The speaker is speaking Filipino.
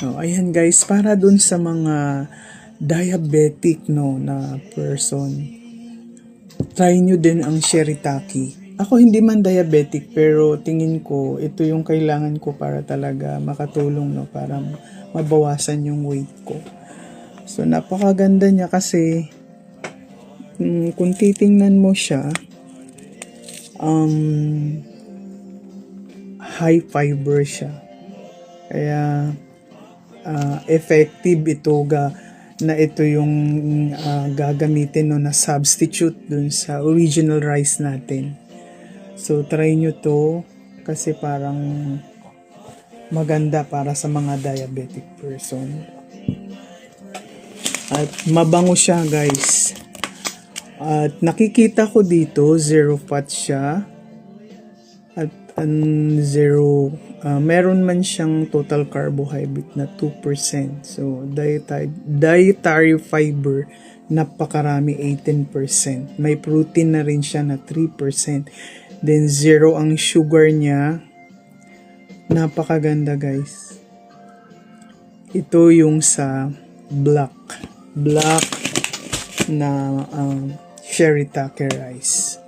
Oh, ayan guys, para dun sa mga diabetic no na person, try nyo din ang shirataki. Ako hindi man diabetic pero tingin ko ito yung kailangan ko para talaga makatulong no para mabawasan yung weight ko. So napakaganda niya kasi kung titingnan mo siya, high fiber siya. Kaya effective ito na ito yung gagamitin no, na substitute dun sa original rice natin. So try nyo to kasi parang maganda para sa mga diabetic person. At mabango siya guys. At nakikita ko dito zero fat siya. At zero, meron man siyang total carbohydrate na 2%. So, dietary fiber, napakarami, 18%. May protein na rin siya na 3%. Then, zero ang sugar niya. Napakaganda, guys. Ito yung sa black na shirataki rice.